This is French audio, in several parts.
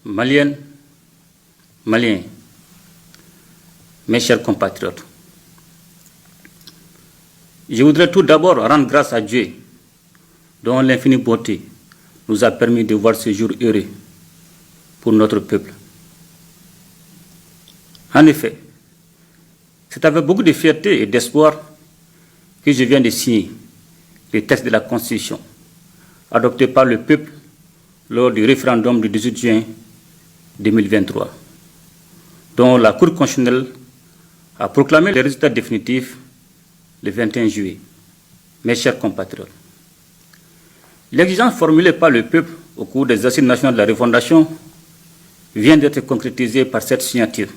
Maliennes, Maliens, mes chers compatriotes, je voudrais tout d'abord rendre grâce à Dieu, dont l'infinie bonté nous a permis de voir ce jour heureux pour notre peuple. En effet, c'est avec beaucoup de fierté et d'espoir que je viens de signer le texte de la Constitution adopté par le peuple lors du référendum du 18 juin 2023, dont la Cour constitutionnelle a proclamé les résultats définitifs le 21 juillet. Mes chers compatriotes, l'exigence formulée par le peuple au cours des assises nationales de la refondation vient d'être concrétisée par cette signature,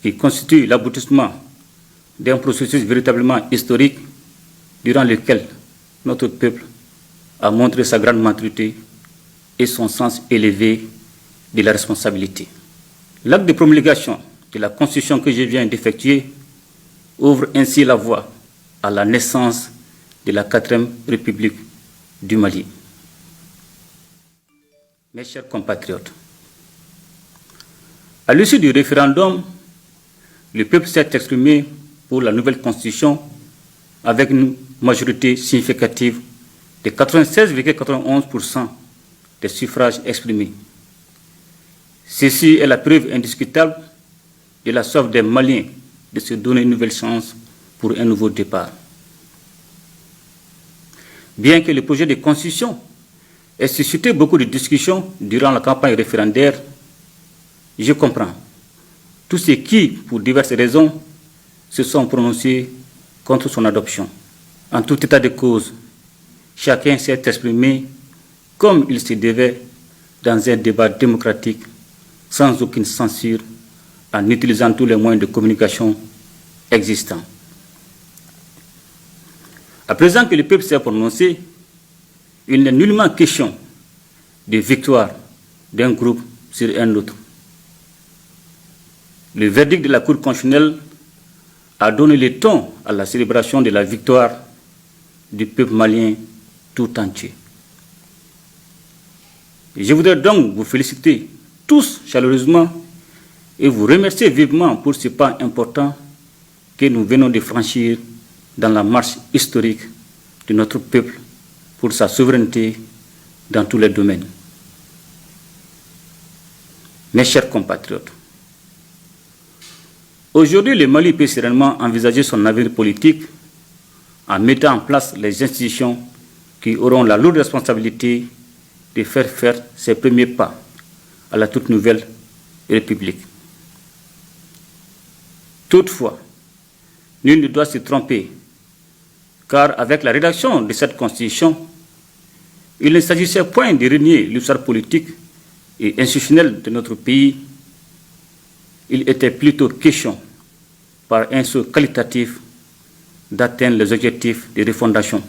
qui constitue l'aboutissement d'un processus véritablement historique durant lequel notre peuple a montré sa grande maturité et son sens élevé de la responsabilité. L'acte de promulgation de la Constitution que je viens d'effectuer ouvre ainsi la voie à la naissance de la 4e République du Mali. Mes chers compatriotes, à l'issue du référendum, le peuple s'est exprimé pour la nouvelle Constitution avec une majorité significative de 96,91% des suffrages exprimés. Ceci est la preuve indiscutable de la soif des Maliens de se donner une nouvelle chance pour un nouveau départ. Bien que le projet de Constitution ait suscité beaucoup de discussions durant la campagne référendaire, je comprends tous ceux qui, pour diverses raisons, se sont prononcés contre son adoption. En tout état de cause, chacun s'est exprimé comme il se devait dans un débat démocratique, sans aucune censure, en utilisant tous les moyens de communication existants. À présent que le peuple s'est prononcé, il n'est nullement question de victoire d'un groupe sur un autre. Le verdict de la Cour constitutionnelle a donné le ton à la célébration de la victoire du peuple malien tout entier. Je voudrais donc vous féliciter tous chaleureusement et vous remercier vivement pour ce pas important que nous venons de franchir dans la marche historique de notre peuple pour sa souveraineté dans tous les domaines. Mes chers compatriotes, aujourd'hui, le Mali peut sereinement envisager son avenir politique en mettant en place les institutions qui auront la lourde responsabilité de faire ses premiers pas à la toute nouvelle République. Toutefois, nul ne doit se tromper, car avec la rédaction de cette Constitution, il ne s'agissait point de renier l'histoire politique et institutionnelle de notre pays. Il était plutôt question, par un saut qualitatif, d'atteindre les objectifs de refondation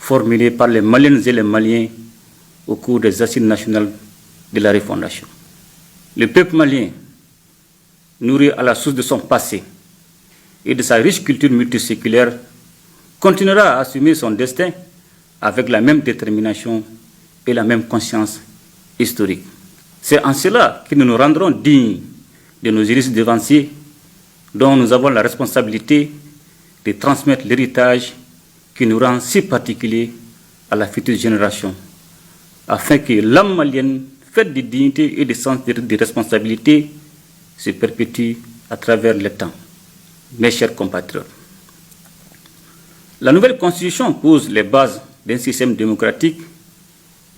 formulés par les Maliennes et les Maliens au cours des assises nationales de la refondation. Le peuple malien, nourri à la source de son passé et de sa riche culture multiséculaire, continuera à assumer son destin avec la même détermination et la même conscience historique. C'est en cela que nous nous rendrons dignes de nos illustres devanciers, dont nous avons la responsabilité de transmettre l'héritage qui nous rend si particulier à la future génération, afin que l'âme malienne, faite de dignité et de sens de responsabilité, se perpétue à travers le temps. Mes chers compatriotes, la nouvelle Constitution pose les bases d'un système démocratique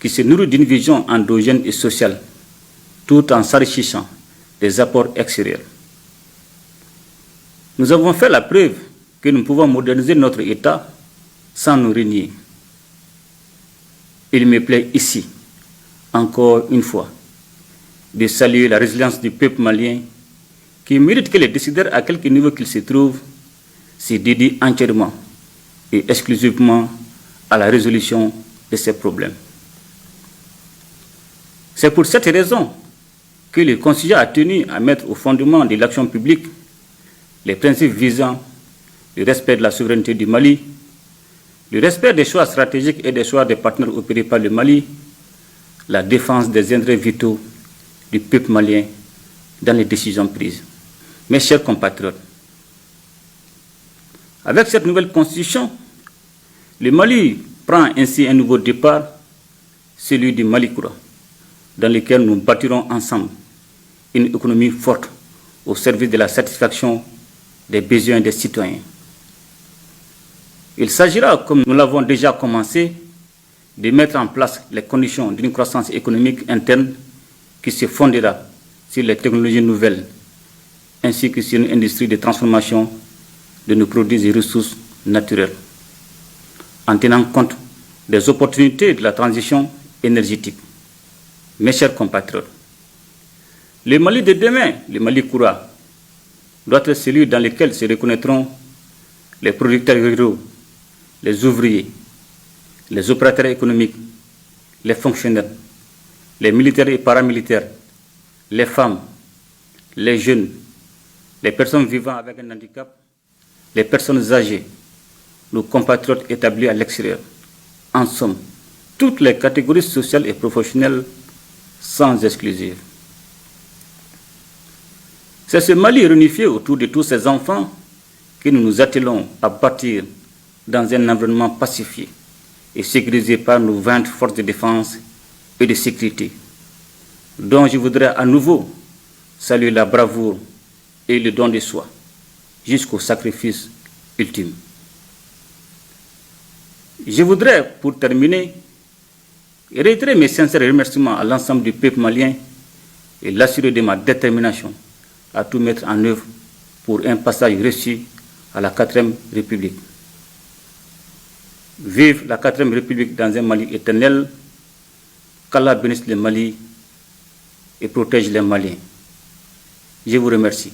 qui se nourrit d'une vision endogène et sociale, tout en s'enrichissant des apports extérieurs. Nous avons fait la preuve que nous pouvons moderniser notre État sans nous renier. Il me plaît ici, encore une fois, de saluer la résilience du peuple malien qui mérite que les décideurs, à quelque niveau qu'ils se trouvent, se dédient entièrement et exclusivement à la résolution de ces problèmes. C'est pour cette raison que le Conseil a tenu à mettre au fondement de l'action publique les principes visant le respect de la souveraineté du Mali, le respect des choix stratégiques et des choix des partenaires opérés par le Mali, la défense des intérêts vitaux du peuple malien dans les décisions prises. Mes chers compatriotes, avec cette nouvelle constitution, le Mali prend ainsi un nouveau départ, celui du Mali Koura, dans lequel nous bâtirons ensemble une économie forte au service de la satisfaction des besoins des citoyens. Il s'agira, comme nous l'avons déjà commencé, de mettre en place les conditions d'une croissance économique interne qui se fondera sur les technologies nouvelles ainsi que sur une industrie de transformation de nos produits et ressources naturelles, en tenant compte des opportunités de la transition énergétique. Mes chers compatriotes, le Mali de demain, le Mali Koura, doit être celui dans lequel se reconnaîtront les producteurs ruraux, les ouvriers, les opérateurs économiques, les fonctionnaires, les militaires et paramilitaires, les femmes, les jeunes, les personnes vivant avec un handicap, les personnes âgées, nos compatriotes établis à l'extérieur. En somme, toutes les catégories sociales et professionnelles sans exclusive. C'est ce Mali réunifié autour de tous ces enfants que nous nous attelons à bâtir dans un environnement pacifié et sécurisé par nos 20 forces de défense et de sécurité, dont je voudrais à nouveau saluer la bravoure et le don de soi, jusqu'au sacrifice ultime. Je voudrais, pour terminer, réitérer mes sincères remerciements à l'ensemble du peuple malien et l'assurer de ma détermination à tout mettre en œuvre pour un passage réussi à la 4e République. Vive la 4e République dans un Mali éternel, qu'Allah bénisse le Mali et protège les Maliens. Je vous remercie.